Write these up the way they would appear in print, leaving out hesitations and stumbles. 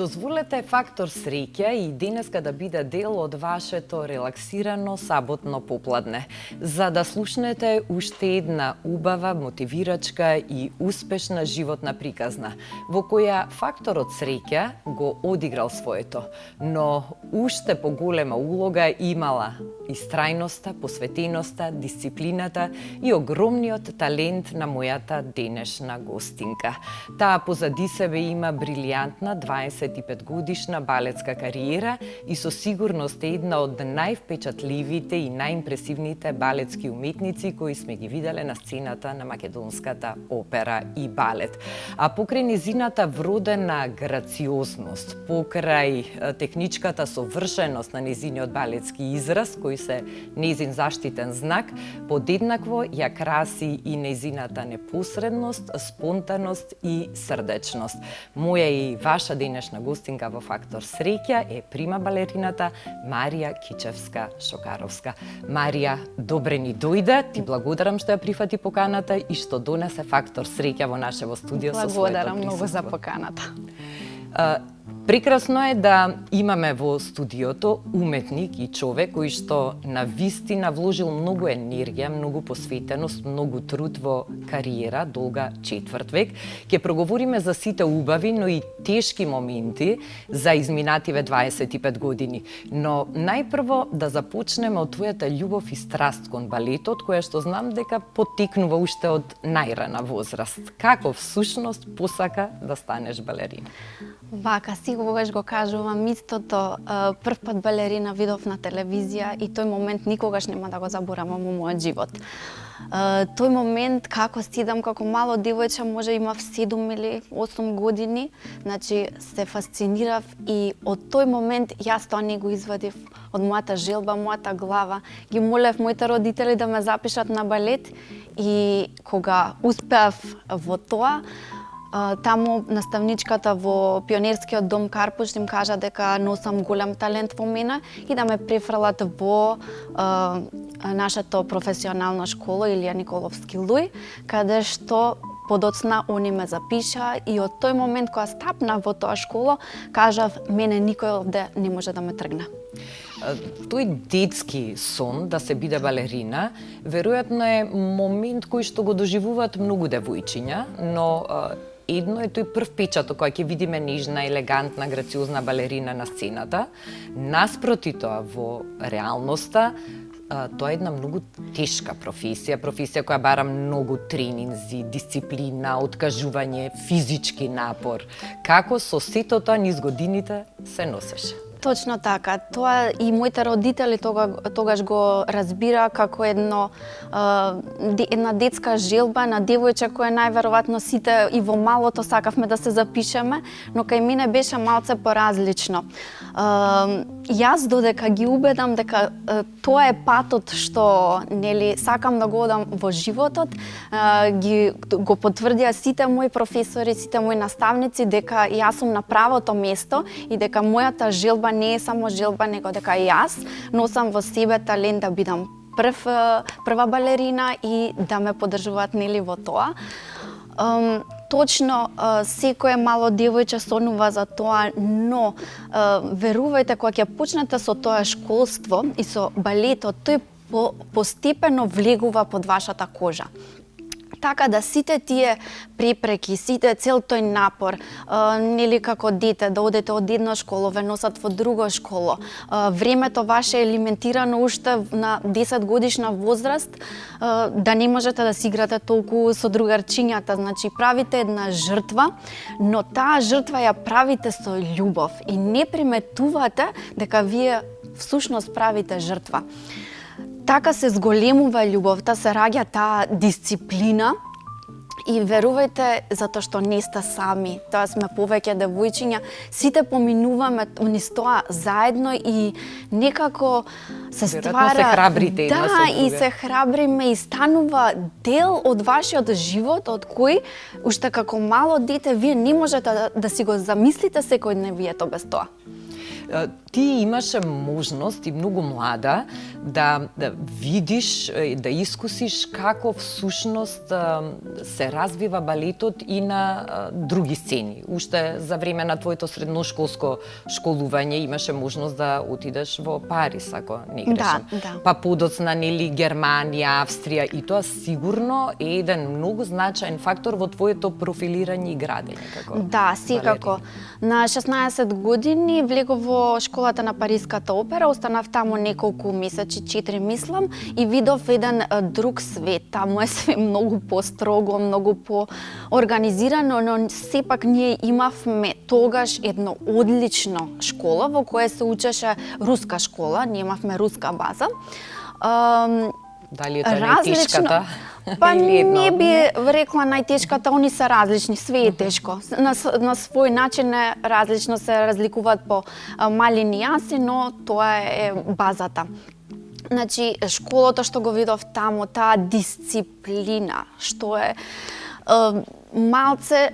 Дозволете фактор среќа и денеска да биде дел од вашето релаксирано саботно попладне, за да слушнете уште една убава, мотивирачка и успешна животна приказна, во која факторот среќа го одиграл своето, но уште поголема улога имала истрајноста, посветеноста, дисциплината и огромниот талент на мојата денешна гостинка. Таа позади себе има брилјантна 25 годишна балетска кариера и со сигурност е една од највпечатливите и најимпресивните балетски уметници кои сме ги виделе на сцената на македонската опера и балет. А покрај незината вродена грациозност, покрај техничката совршеност на незиниот балетски израз, кој се незин заштитен знак, подеднакво ја краси и незината непосредност, спонтаност и срдечност. Моја и ваша денешна гостинка во Фактор среќа е прима балерината Марија Кичевска-Шокаровска. Марија, добре ни дојде, ти благодарам што ја прифати поканата и што донесе Фактор среќа во нашево студио со своето присуство. Благодарам многу за поканата. Прекрасно е да имаме во студиото уметник и човек кој што на вистина вложил многу енергија, многу посветеност, многу труд во кариера, долга четврт век. Ќе проговориме за сите убави, но и тешки моменти за изминативе 25 години. Но најпрво да започнеме од твојата љубов и страст кон балетот, која што знам дека поттекнува уште од најрана возраст. Како всушност посака да станеш балерина? Вака, сигурно го кажувам истото. Прв пат балерина видов на телевизија и тој момент никогаш нема да го заборавам во мојот живот. Тој момент како стидам како мало девојче, може имав 7 или 8 години, значи се фасцинирав и од тој момент јас тоа не го извадив од мојата желба, мојата глава. Ги молев моите родители да ме запишат на балет и кога успеав во тоа, таму наставничката во пионерскиот дом Карпуш им кажа дека носам голем талент во мене и да ме префрлат во нашата професионална школа Илија Николовски Луј, каде што подоцна они ме запиша и од тој момент кога стапна во тоа школа, кажав мене никој овде не може да ме тргне. Тој детски сон да се биде балерина, веројатно е момент кој што го доживуваат многу девојчиња, но едно е тој прв печаток кога ќе видиме нежна, елегантна, грациозна балерина на сцената. Наспроти тоа, во реалноста, тоа е една многу тешка професија која бара многу тренинзи, дисциплина, откажување, физички напор. Како со сето тоа низ годините се носеше? Точно така. Тоа и моите родители тогаш го разбира како една детска желба на девојче која најверојатно сите и во малото сакавме да се запишеме, но кај мене беше малце поразлично. Јас додека ги убедам дека тоа е патот што нели сакам да го одам во животот, го потврдија сите мои професори, сите мои наставници дека јас сум на правото место и дека мојата желба не е само желба, него дека јас носам во себе талент да бидам прва балерина и да ме поддржуваат нели во тоа. Точно, секое мало девојче сонува за тоа, но верувајте, кога ќе почнете со тоа школство и со балетот, тој постепено влегува под вашата кожа. Така да сите тие препреки, цел тој напор, нели како дете, да одете од една школа, ве носат во друга школа, времето ваше е лимитирано уште на 10 годишна возраст, да не можете да си играте толку со другарчињата, значи правите една жртва, но таа жртва ја правите со љубов и не приметувате дека вие всушност правите жртва. Така се зголемува ľубовта, се раѓа таа дисциплина и верувајте, затоа што не сте сами, тоа сме повеќе девојчиња, сите поминуваме низ тоа заедно и некако се ствара... се храбрите една со друга. И се храбриме и станува дел од вашиот живот, од кој, уште како мало дете, вие не можете да си го замислите секојдневието без тоа. Ти имаше можност и многу млада да видиш, да искусиш како всушност се развива балетот и на други сцени. Уште за време на твоето средношколско школување имаше можност да отидеш во Париз, ако не грешам. Да. Па подоцна, нели, Германија, Австрија, и тоа сигурно е еден многу значаен фактор во твоето профилирање и градење како Да, секако. На 16 години влегов во школата на Париската опера, останав таму неколку месеци, 4 мислам, и видов еден друг свет. Таму е све многу построго, многу поорганизирано, но сепак ние имавме тогаш едно одлично школа во која се учеше руска школа, ние имавме руска база. Дали е тоа најтешката? Па не би рекла најтешката, они се различни, све е тешко. На свој начин е различно, се разликуваат по мали нијанси, но тоа е базата. Значи, школата што го видов таму, таа дисциплина, што е малце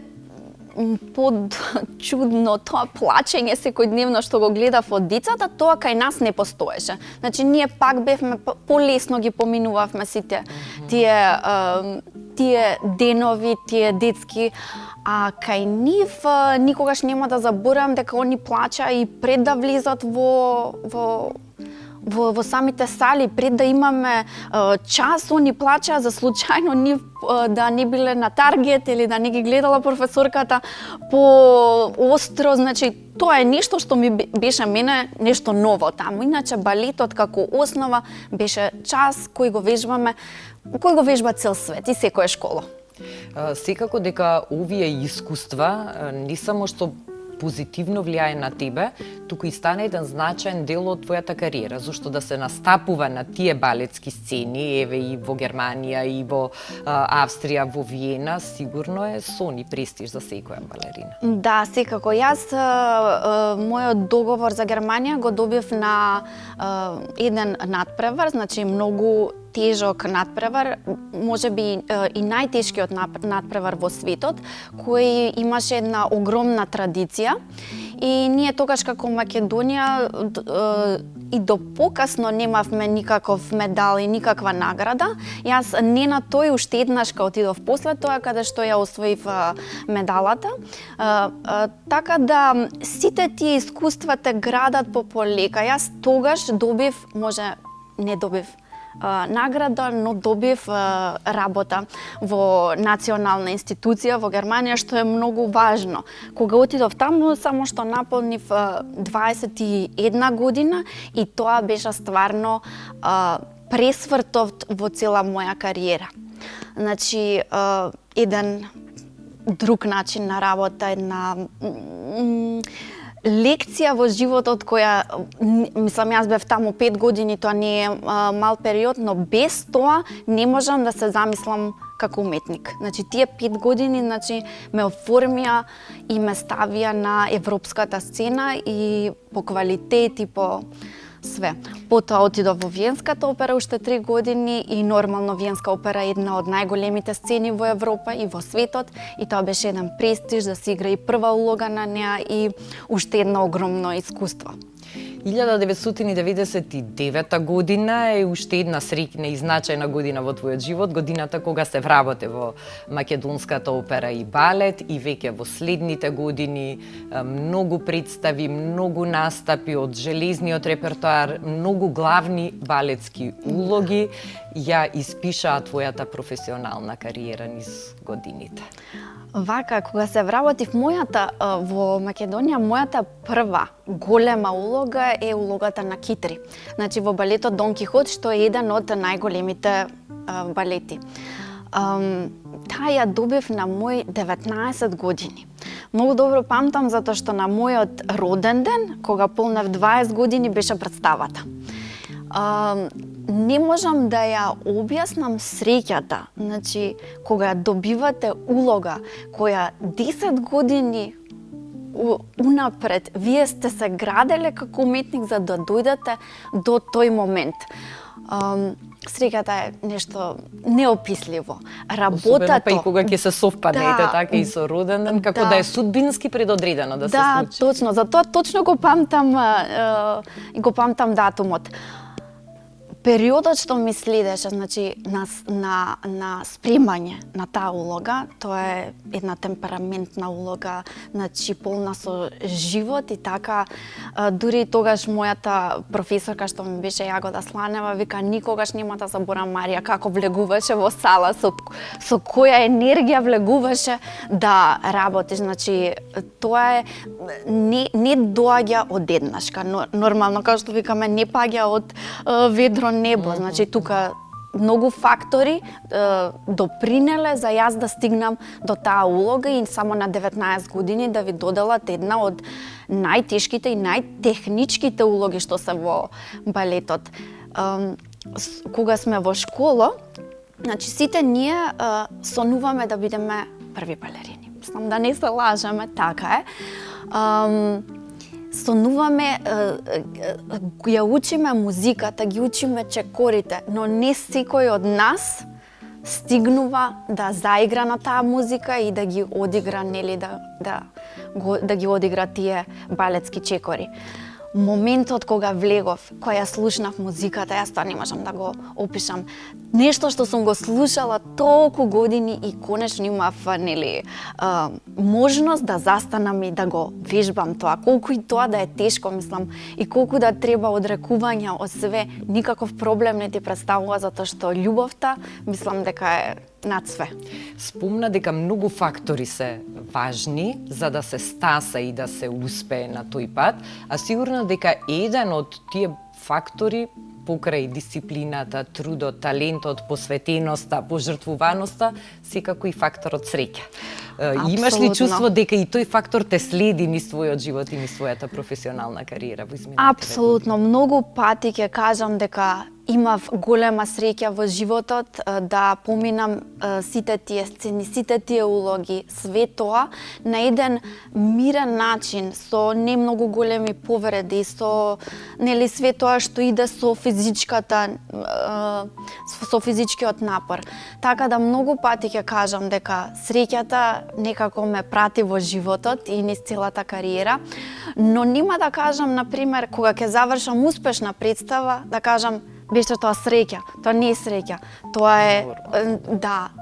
под чудно, тоа плачење секојдневно што го гледав од децата, тоа кај нас не постоеше. Значи, ние пак бевме, полесно ги поминувавме сите тие денови, тие детски, а кај нив никогаш нема да заборавам дека они плача и пред да влезат во самите сали, пред да имаме час, они плачаа за случајно нив да не биле на таргет или да не ги гледала професорката по остро, значи тоа е нешто што ми беше мене нешто ново таму. Иначе балетот како основа беше час кој го вежба цел свет и секоја школа. Секако дека овие искуства не само што позитивно влијае на тебе, туку и стане еден значаен дел од твојата кариера, зашто да се настапува на тие балетски сцени, еве и во Германија, и во Австрија, во Виена, сигурно е сон и престиж за секоја балерина. Да, секако. Јас мојот договор за Германија го добив на еден надпревар, значи многу тежок надпревар, можеби и најтешкиот надпревар во светот, кој имаше една огромна традиција. И ние тогаш како Македонија и до покасно немавме никаков медал и никаква награда. Јас не на тој уште еднаш кога отидов после тоа каде што ја освоив медалата. Така да сите тие искуства те градат по полека. Јас тогаш добив, може не добив награда, но добив работа во национална институција во Германија, што е многу важно. Кога отидов таму, само што наполнив 21 година и тоа беше стварно пресвртов во цела моја кариера. Значи, еден друг начин на работа, една лекција во животот која, мислам, јас бев таму 5 години, тоа не е мал период, но без тоа не можам да се замислам како уметник. Значи, тие 5 години, значи, ме оформија и ме ставија на европската сцена и по квалитет и по све. Потоа отидов во Виенската опера уште 3 години и нормално Виенска опера е една од најголемите сцени во Европа и во светот и тоа беше еден престиж да се игра и прва улога на неа и уште едно огромно искуство. 1999 година е уште една среќна и значајна година во твојот живот, годината кога се вработе во Македонската опера и балет и веќе во следните години многу представи, многу настапи од железниот репертоар, многу главни балетски улоги ја испишаа твојата професионална кариера низ годините. Вака, кога се вработив во Македонија, мојата прва голема улога е улогата на Китри. Значи во балетот Дон Кихот, што е еден од најголемите балети. Таа ја добив на мој 19 години. Многу добро памтам затоа што на мојот роден ден, кога полнев 20 години, беше представата. Не можам да ја објаснам среќата, значи, кога добивате улога која 10 години унапред вие сте се граделе како уметник за да дојдете до тој момент. среќата е нешто неописливо. Особено па и Работата, кога ќе се совпадне, Да. така и со роден ден, како Да. да е судбински предодредено да се да, случи. точно, затоа точно го памтам и го памтам датумот. Периодот што ми следеше, значи на спремање на таа улога, тоа е една темпераментна улога, значи полна со живот и така, дури тогаш мојата професорка што ми беше Јагода Сланева вика никогаш нема да заборам Марија како влегуваше во сала, со која енергија влегуваше да работиш, значи тоа е не доаѓа одеднашка, но нормално како што викаме не паѓа од ведро небо, значи тука многу фактори допринеле за јас да стигнам до таа улога и само на 19 години да ви доделат една од најтешките и најтехничките улоги што се во балетот. Кога сме во школа, значи сите ние сонуваме да бидеме први балерини. Мислам да не се лажеме, така е. Сонуваме, ја учиме музиката, ги учиме чекорите, но не секој од нас стигнува да заигра на таа музика и да ги одигра, нели, да ги одигра тие балетски чекори. Моментот кога влегов, кога ја слушнав музиката, јас тоа не можам да го опишам. Нешто што сум го слушала толку години и конечно имав, нели, можност да застанам и да го вежбам тоа. Колку и тоа да е тешко, мислам, и колку да треба одрекување од све, никаков проблем не ти представува затоа што љубовта, мислам дека е над све. Спомна дека многу фактори се важни за да се стаса и да се успее на тој пат, а сигурно дека еден од тие фактори покрај дисциплината, трудот, талентот, посветеноста, пожртвуваноста, секако и факторот среќа. Имаш ли чувство дека и тој фактор те следи низ твојот живот и низ твојата професионална кариера во изминатите? Апсолутно, многу пати ќе кажам дека имав голема среќа во животот да поминам сите тие сцени, сите тие улоги, све тоа на еден мирен начин, со не многу големи повреди, со нели све тоа што иде со со физичкиот напор. Така да многу пати ќе кажам дека среќата некако ме прати во животот и низ целата кариера, но нема да кажам, на пример, кога ќе завршам успешна представа, да кажам беше тоа среќа. Тоа не е среќа. Тоа е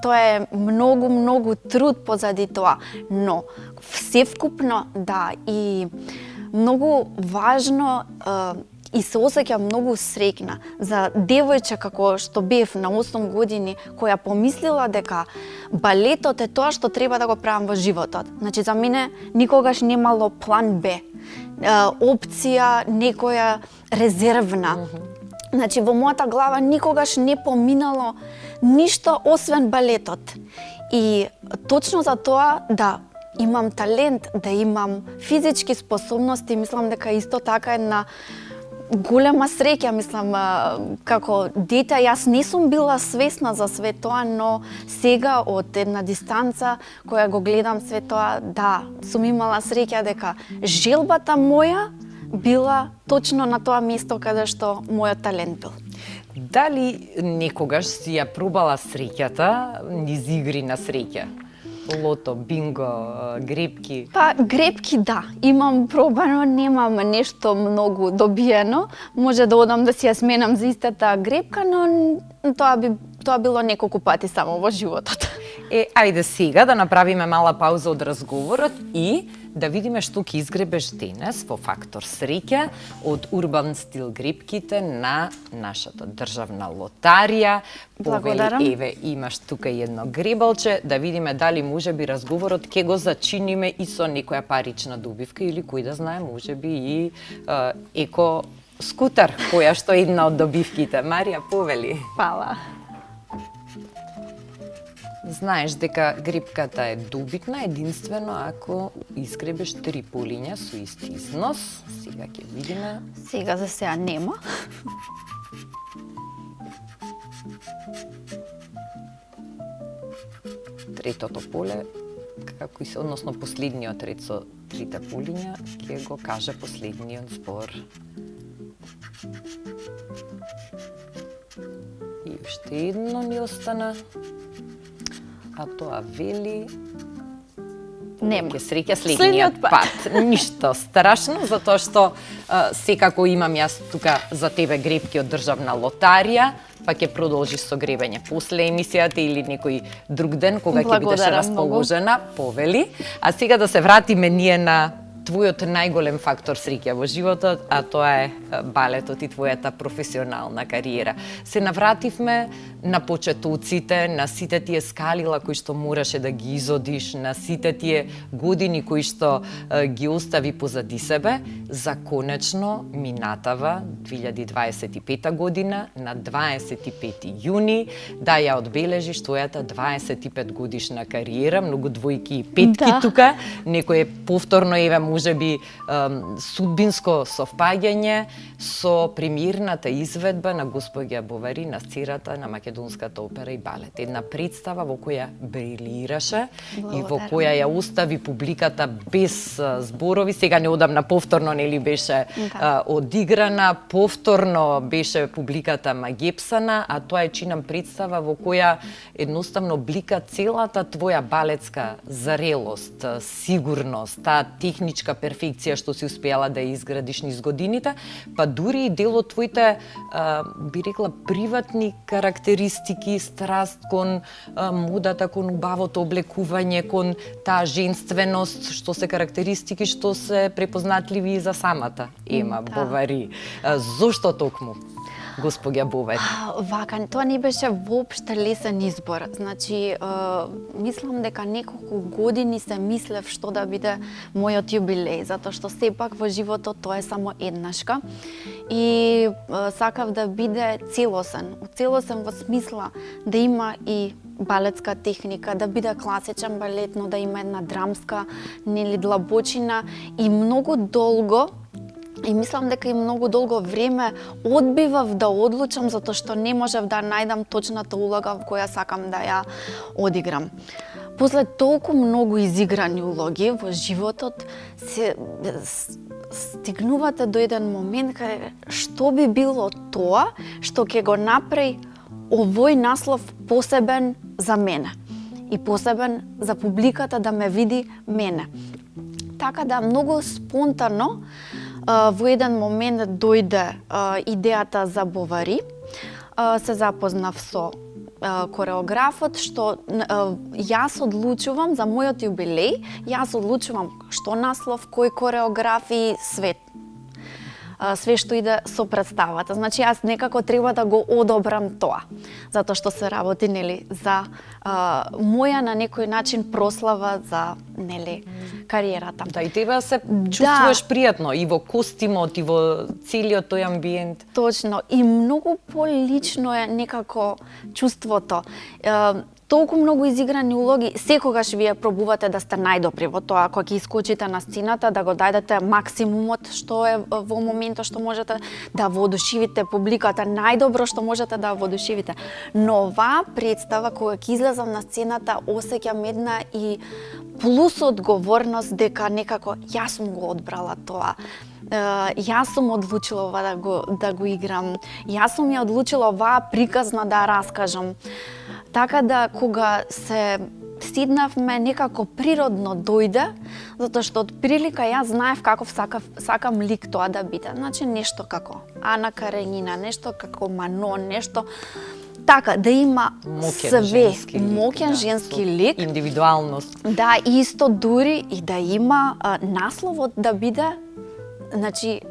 тоа е многу труд позади тоа, но севкупно да и многу важно и се осеќам многу среќна за девојче како што бев на 8 години, која помислила дека балетот е тоа што треба да го правам во животот. Значи за мене никогаш немало план Б, опција некоја резервна. Значи, во мојата глава никогаш не поминало ништо освен балетот. И точно за тоа да имам талент, да имам физички способности, мислам дека исто така една голема среќа, мислам, како дете, јас не сум била свесна за све тоа, но сега од една дистанца која го гледам све тоа, да, сум имала среќа дека желбата моја била точно на тоа место каде што мојот талент бил. Дали некогаш си ја пробала среќата низ игри на среќа? Лото, бинго, грепки? Па, грепки да, имам пробано, немам нешто многу добиено. Може да одам да си ја сменам за истата грепка, но тоа било неколку пати само во животот. Ајде сега да направиме мала пауза од разговорот и да видиме што ќе изгребеш денес во фактор среќа од урбан стил грепките на нашата државна лотарија. Благодарам. Еве, имаш тука едно гребалче, да видиме дали можеби разговорот ќе го зачиниме и со некоја парична добивка или кој да знае, можеби и еко скутер, која што е една од добивките. Марија, повели. Фала. Знаеш дека грепката е добитна единствено ако изгребеш 3 полиња со ист износ. Сега ќе видиме. Сега за сега нема. Третото поле, како се, односно последниот ред со 3 полиња, ќе го каже последниот збор. И Уште едно ни остана, а тоа вели... Нема. Ке среќа следниот пат. Ништо страшно, затоа што секако имам јас тука за тебе гребки од државна лотарија, па ќе продолжиш со гребење после емисијата или некој друг ден кога ќе бидеш расположена, повели. А сега да се вратиме ние на твојот најголем фактор среќа во животот, а тоа е балетот и твојата професионална кариера. Се навративме на почетоците, на сите тие скалила кои што мораше да ги изодиш, на сите тие години кои што ги остави позади себе, за конечно минатава 2025 година на 25 јуни да ја одбележиш твојата 25 годишна кариера, многу двојки и петки тука, некој повторно еве можеби судбинско совпаѓање со премиерната изведба на Господја Бовари на сцената на Македонската опера и балет. Една представа во која брилираше и во која ја остави публиката без зборови. Сега неодамна повторно нели беше одиграна, повторно беше публиката магепсана, а тоа е чинам представа во која едноставно блика целата твоја балетска зарелост, сигурност, таа техничка перфекција што си успеала да ја изградиш низ годините, па дури и дел од твоите, би рекла, приватни карактеристики, страст кон модата, кон убавото облекување, кон таа женственост, што се карактеристики што се препознатливи и за самата Ема Бовари. Зошто токму Господја Бовари? Вака, тоа не беше воопште лесен избор. Значи, мислам дека неколку години се мислев што да биде мојот јубилеј, затоа што сепак во животот тоа е само еднашка. И сакав да биде целосен. Целосен во смисла да има и балетска техника, да биде класичен балет, но да има една драмска, нели, длабочина и многу долго. И мислам дека и многу долго време одбивав да одлучам затоа што не можев да најдам точната улога во која сакам да ја одиграм. После толку многу изиграни улоги во животот се стигнувате до еден момент каде што би било тоа што ќе го направи овој наслов посебен за мене и посебен за публиката да ме види мене. Така да многу спонтано во еден момент дојде идејата за Бовари. Се запознав со кореографот, што јас одлучувам за мојот јубилеј, јас одлучувам што наслов, кој кореографи, све што иде со представата. Значи јас некако треба да го одобрам тоа, затоа што се работи нели за моја на некој начин прослава за нели кариерата. Да, и тебе се чувствуваш пријатно и во костимот и во целиот тој амбиент. Точно, и многу полично е некако чувството. Толку многу изиграни улоги, секогаш вие пробувате да сте најдобри во тоа, кога ќе искочите на сцената, да го дајдете максимумот што е во моментот што можете да воодушевите публиката, најдобро што можете да воодушевите. Но оваа представа, кога ќе излезам на сцената, осеќам една и плюс одговорност дека некако јас сум го одбрала тоа. Јас сум одлучила ова да го играм. Јас сум ја одлучила оваа приказна да раскажам. Така да кога се седнавме некако природно дојде, затоа што од прилика јас знаев каков сакам лик тоа да биде. Значи нешто како Ана Каренина, нешто како Манон, нешто така да има све моќен женски лик, индивидуалност. Да, исто дури и да има насловот да биде, значи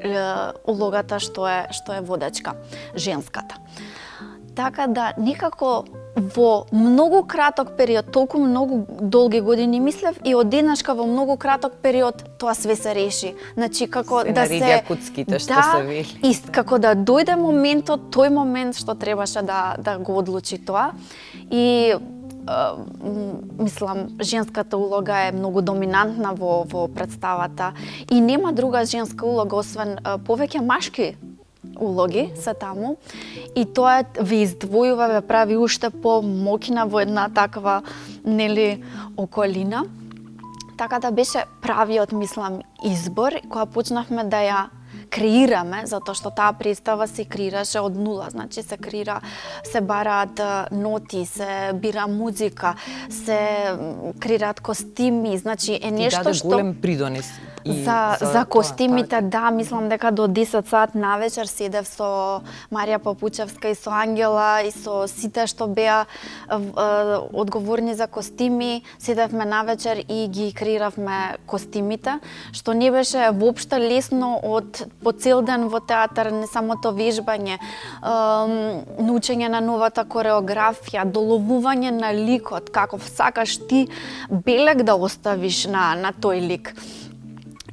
улогата што е водачка, женската. Така да некако во многу краток период, толку многу долги години мислев и одеднашка во многу краток период тоа све се реши. Значи како да се куцките што се вели. И како да дојде моментот, тој момент што требаше да го одлучи тоа. И мислам, женската улога е многу доминантна во представата и нема друга женска улога освен повеќе машки улоги се таму и тоа ве издвојува, ве прави уште помоќна во една таква нели околина. Така да беше правиот, мислам, избор кога почнавме да ја креираме, затоа што таа представа се креираше од нула, значи се бараат ноти, се бира музика, се креираат костими, значи е нешто што голем придонес за костимите, да, мислам дека до 10 сат навечер седев со Марија Попучевска и со Ангела и со сите што беа одговорни за костими, седевме навечер и ги креиравме костимите, што не беше воопшто лесно од по цел ден во театар, не самото вежбање, научење на новата кореографија, доловување на ликот, како сакаш ти белег да оставиш на тој лик.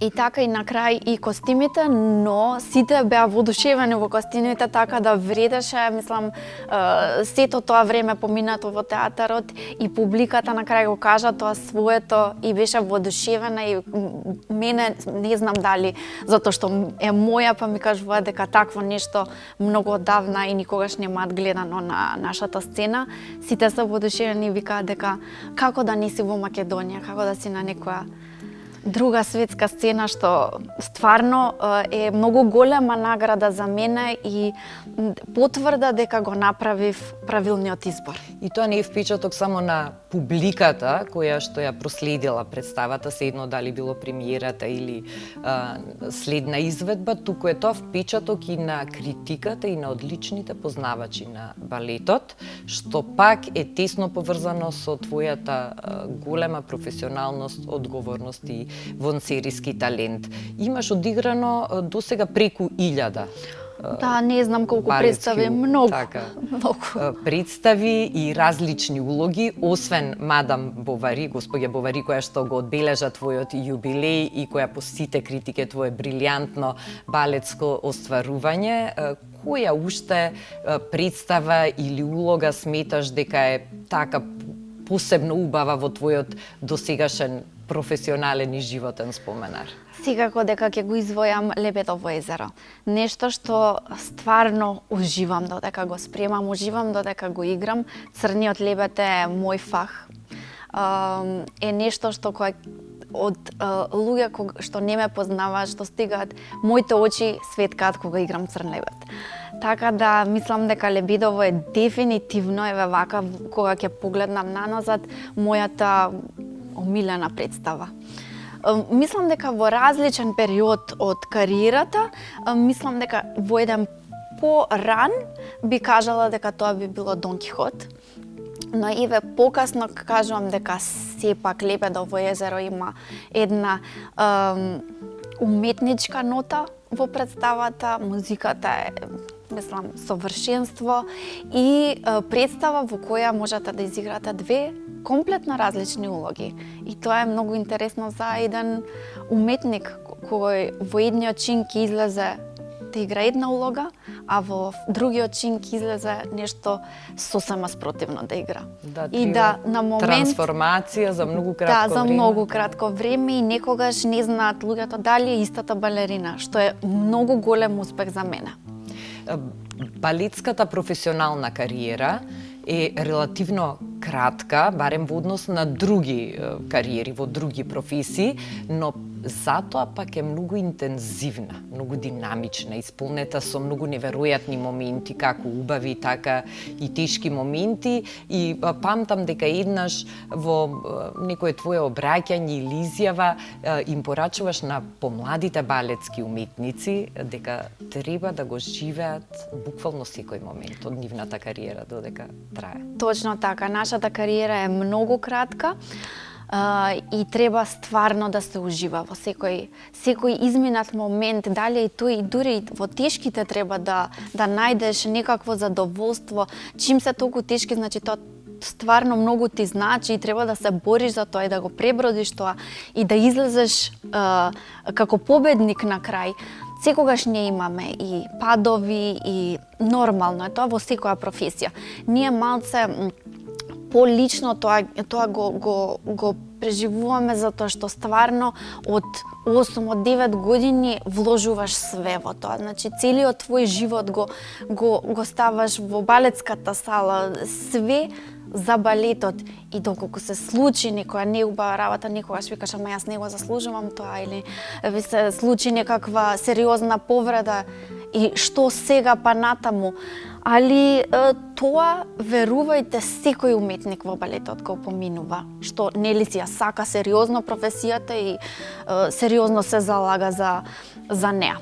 И така и на крај и костимите, но сите беа воодушевени во костимите, така да вредеше, мислам, сето тоа време поминато во театарот и публиката на крај го кажа тоа своето и беше воодушевена и мене не знам дали затоа што е моја, па ми кажува дека такво нешто многу одавна и никогаш немаат гледано на нашата сцена. Сите се воодушевени и викаат дека како да не си во Македонија, како да си на некоја друга светска сцена, што стварно е многу голема награда за мене и потврда дека го направив правилниот избор. И тоа не е впечаток само на публиката која што ја проследила представата, седно дали било премиерата или следна изведба, туку е тоа впечаток и на критиката и на одличните познавачи на балетот, што пак е тесно поврзано со твојата голема професионалност, одговорност и вонсериски талент. Имаш одиграно досега преку 1000. Да, не знам колку представи, многу. Така, многу. Представи и различни улоги, освен мадам Бовари, господја Бовари, која што го одбележа твојот јубилеј и која по сите критики твое брилјантно балетско остварување, која уште представа или улога сметаш дека е така посебно убава во твојот досегашен професионален и животен споменар? Секако дека ќе го извојам Лебедово езеро. Нешто што стварно уживам додека го спремам, уживам додека го играм. Црниот лебед е мој фах. Е нешто што од луѓе што не ме познаваат, што стигаат, моите очи светкаат кога играм црн лебед. Така да мислам дека Лебедово е дефинитивно, еве вака, кога ќе погледнам наназад, мојата омилена представа. Мислам дека во различен период од кариерата, мислам дека во еден по-ран би кажала дека тоа би било Дон Кихот. Но еве покасно кажувам дека сепак Лебедово езеро има една уметничка нота во представата, музиката е, мислам, совршенство и представа во која можете да изиграте две комплетно различни улоги. И тоа е многу интересно за еден уметник кој во едниот чин ќе излезе да игра една улога, а во другиот чин ќе излезе нешто сосема спротивно да игра. Да, и да на момент трансформација за многу кратко време. Да, за многу кратко време и некогаш не знаат луѓето дали е истата балерина, што е многу голем успех за мене. Балетската професионална кариера е релативно кратка, барем во однос на други кариери, во други професии, но затоа пак е многу интензивна, многу динамична, исполнета со многу неверојатни моменти, како убави, така и тешки моменти. И памтам дека еднаш во некое твое обраќање или изјава им порачуваш на помладите балетски уметници дека треба да го живеат буквално секој момент од нивната кариера додека трае. Точно така, нашата кариера е многу кратка. И треба стварно да се ужива во секој изминат момент, дали и тој и дури во тешките треба да најдеш некакво задоволство. Чим се толку тешки, значи тоа стварно многу ти значи и треба да се бориш за тоа и да го пребродиш тоа и да излезеш како победник на крај. Секогаш не имаме и падови и нормално е тоа во секоја професија. Ние малце полично тоа го преживуваме затоа што стварно од 8 од 9 години вложуваш све во тоа. Значи целиот твој живот го ставаш во балетската сала, све за балетот и доколку се случи некоја неубава работа, некогаш викаш, ама јас не го заслужувам тоа, или ви се случи некаква сериозна повреда и што сега па натаму. Али тоа, верувајте, секој уметник во балетот го поминува, што нели си ја сака сериозно професијата и сериозно се залага за неа.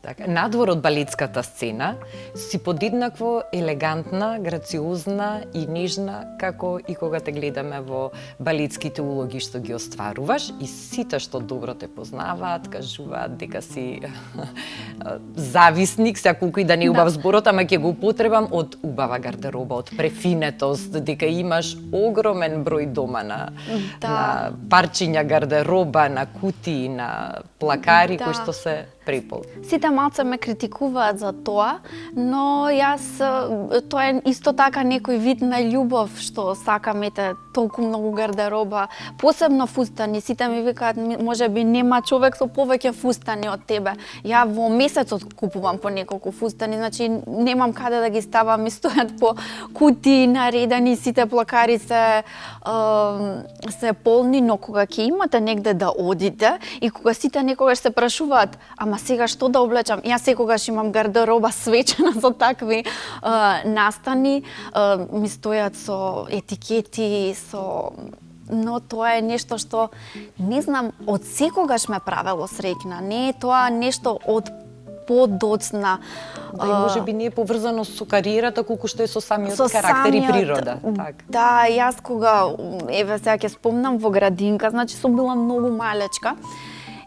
Така, надвор од балетската сцена си подеднакво елегантна, грациозна и нежна како и кога те гледаме во балетските улоги што ги остваруваш, и сите што добро те познаваат кажуваат дека си зависник, сега колку и да не убав зборот, ама ќе го употребам, од убава гардероба, од префинетост, дека имаш огромен број дома на парчиња гардероба, на кутии, на плакари кои што се препол. Сите малце ме критикуваат за тоа, но јас, тоа е исто така некој вид на љубов, што сакам, ете, толку многу гардероба, посебно фустани. Сите ми викаат, можеби нема човек со повеќе фустани од тебе. Ја во месецот купувам по неколку фустани, значи немам каде да ги ставам, ми стојат по кутии наредени, сите плакари се полни, но кога ќе имате негде да одите и кога сите некогаш се прашуваат, ама сега што да облечам? Јас секогаш имам гардероба свечена за такви настани, ми стојат со етикети, но тоа е нешто што не знам, од секогаш ме правело среќна. Не е тоа нешто од подоцна. Да, и може би не е поврзано со кариерата, колку што е со самиот карактер и природа. Так. Да, јас кога, еве сега ќе спомнам, во градинка, значи сум била многу малечка,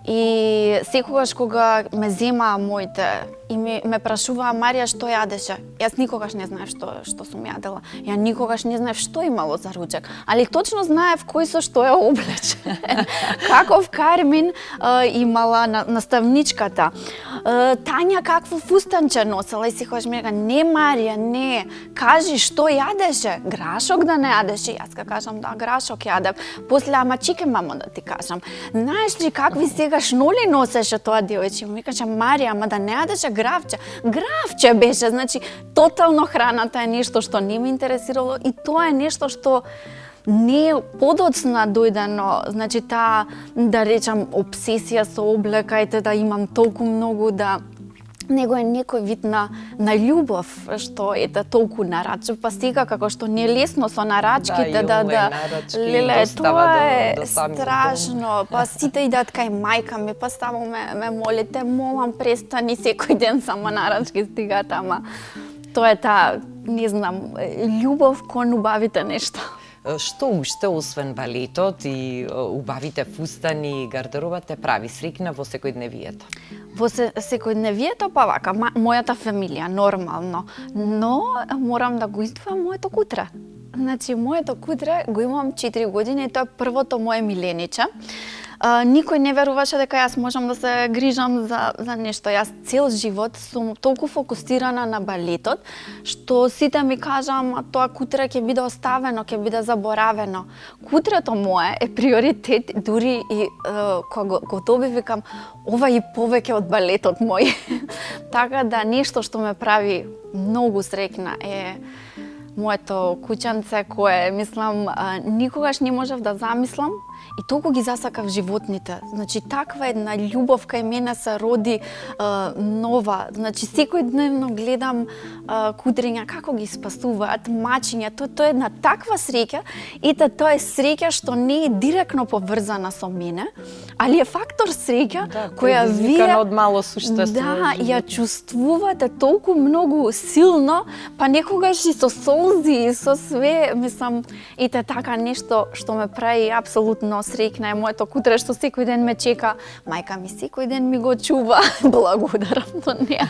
и секогаш кога ме земаа моите и ме прашуваа, Марија, што јадеше? Јас никогаш не знаев што сум јадела. Ја никогаш не знаев што имало за ручек, али точно знаев кој со што ја облече. Каков кармин имала наставничката. Тања какво фустанче носела, и секогаш ми река, не Марија, не, кажи што јадеше? Грашок да не јадеше? Јас ка кажам, да, грашок јадев. После, ама чекај, мамо, да ти кажам. Знаеш ли какви сега шноли носеше тоа девојче? Ми каже, Марија, ама да не јадеше гравче. Гравче беше, значи тотално храната е нешто што не ме интересирало, и тоа е нешто што не е подоцна дојдено, значи таа, да речам, обсесија со облекајте, да имам толку многу, да него е некој вид на љубов, што ете толку нарачи, па сега како што не е лесно со нарачките, леле, тоа е страшно, па сите идат кај мајка ми, па само ме молите, молам, престани, секој ден само нарачки стигат, ама тоа е таа, не знам, љубов кон убавите нешто. Што уште, освен балетот и убавите фустани и гардероба, те прави среќна во секојдневието? Во секојдневието, па вака, мојата фамилија, нормално, но морам да го издвојам моето кутре. Значи, моето кутре го имам 4 години и тоа е првото мое милениче. Никој не веруваше дека јас можам да се грижам за нешто. Јас цел живот сум толку фокусирана на балетот, што сите ми кажам, тоа кутре ќе биде оставено, ќе биде заборавено. Кутрето мое е приоритет, дури и кога го добивам, ова и повеќе од балетот мој. Така да нешто што ме прави многу среќна е моето куќанце, кое, мислам, никогаш не можев да замислам, и толку ги засакав животните. Значи, таква една љубов кај мене се роди нова. Значи, секојдневно гледам кудриња како ги спасуваат, мачиња. Тоа е една таква среќа, и тоа е среќа што не е директно поврзана со мене, али е фактор среќа која вие од мало суштество. Да, ја чувствувате толку многу силно, па некогаш и со солзи, и со све, мислам, и така нешто што ме прави апсолутно среќна е моето кутре, што секој ден ме чека. Мајка ми секој ден ми го чува. Благодарам до неа.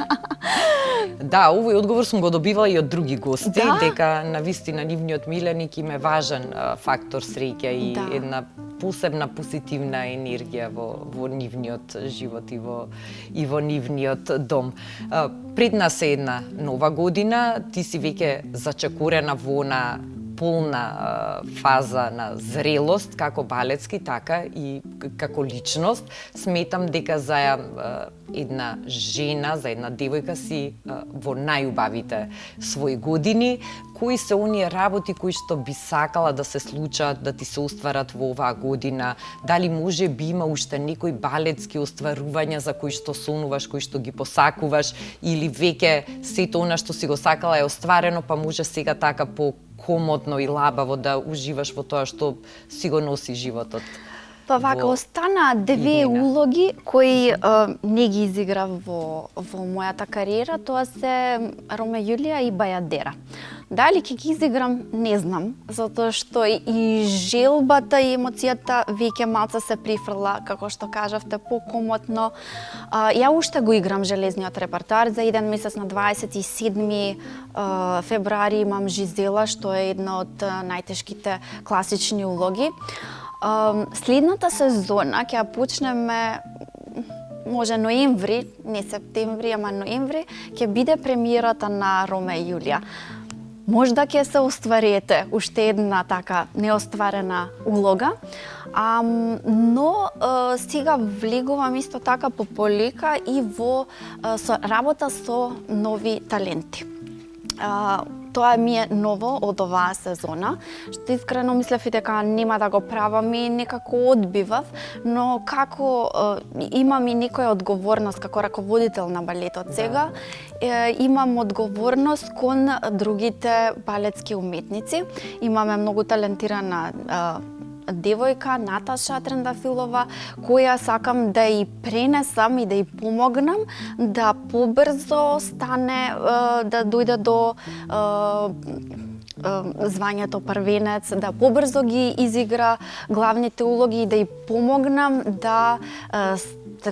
Да, овој одговор сум го добивала и од други гости, дека навистина нивниот миленик им е важен фактор среќа и една посебна позитивна енергија во нивниот живот и во нивниот дом. Пред нас е една нова година, ти си веќе зачекорена во полна фаза на зрелост, како балетски, така и како личност. Сметам дека за една жена, за една девојка си во најубавите своји години, кои се оние работи кои што би сакала да се случат, да ти се остварат во оваа година, дали може би има уште некои балетски остварувања за кои што сонуваш, кои што ги посакуваш, или веќе сето она што си го сакала е остварено, па може сега така комотно и лабаво да уживаш во тоа што си го носи животот. Па вака, остана две улоги кои не ги изиграв во мојата кариера, тоа се Роме Јулија и Бајадера. Дали ќе ги изиграм, не знам, затоа што и желбата и емоцијата веќе малце се прифрла, како што кажавте, покомотно. Ја уште го играм железниот репертоар, за еден месец на 27 февруари имам Жизела, што е една од најтешките класични улоги. Следната сезона ќе ја почнеме може ноември, не септември, ама ноември, ќе биде премиерата на Роме и Јулија. Можда ќе се остварите уште една така неостварена улога, но сега влегувам исто така по полека и во работа со нови таленти. Тоа ми е ново од оваа сезона, што искрено мислев и дека нема да го правам и некако одбивав, но како имам и некоја одговорност како раководител на балетот сега, имам одговорност кон другите балетски уметници. Имаме многу талентирана девојка, Наташа Трендафилова, која сакам да ја пренесам и да ја помогнам да побрзо стане, да дојде до звањето првенец, да побрзо ги изигра главните улоги и да ја помогнам да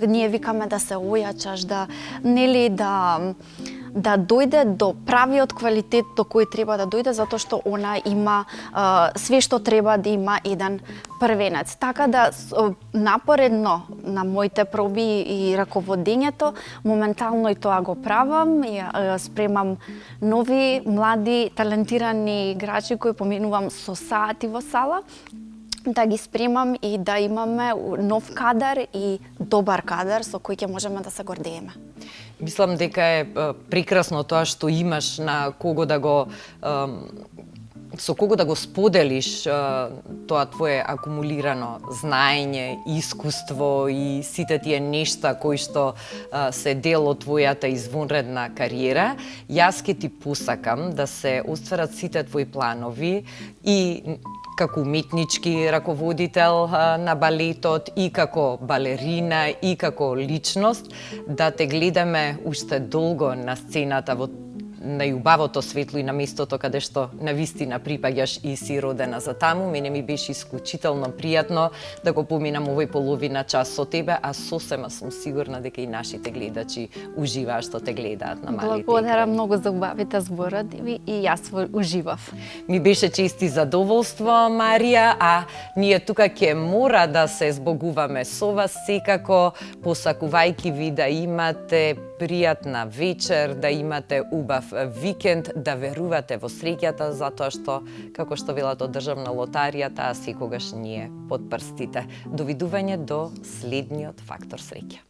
ние викаме да се ојачаш, да нели да дојде до правиот квалитет до кој треба да дојде, затоа што она има све што треба да има еден првенец. Така да напоредно на моите проби и раководењето, моментално и тоа го правам, и спремам нови, млади, талентирани играчи кои поминувам со сати во сала, да ги спремам и да имаме нов кадар и добар кадар со кој ќе можеме да се гордееме. Мислам дека е прекрасно тоа што имаш на кого да го со кого да го споделиш тоа твое акумулирано знаење, искуство и сите тие нешта кои што се дел од твојата извонредна кариера. Јас ке ти посакам да се остварат сите твои планови и како уметнички раководител на балетот, и како балерина, и како личност, да те гледаме уште долго на сцената во најубавото светло и на местото каде што навистина припаѓаш и си родена за таму. Мене ми беше исклучително пријатно да го поминам овој половина час со тебе, а сосема сум сигурна дека и нашите гледачи уживаат што те гледаат на малите. Благодарам многу за убавите зборови и јас уживав. Ми беше чест и задоволство, Марија, а ние тука ќе мора да се збогуваме со вас секако, посакувајќи ви да имате пријатна вечер, да имате убав викенд, да верувате во среќата, затоа што, како што велат од државна лотарија, таа секогаш ние под прстите. Довидување до следниот Фактор среќа.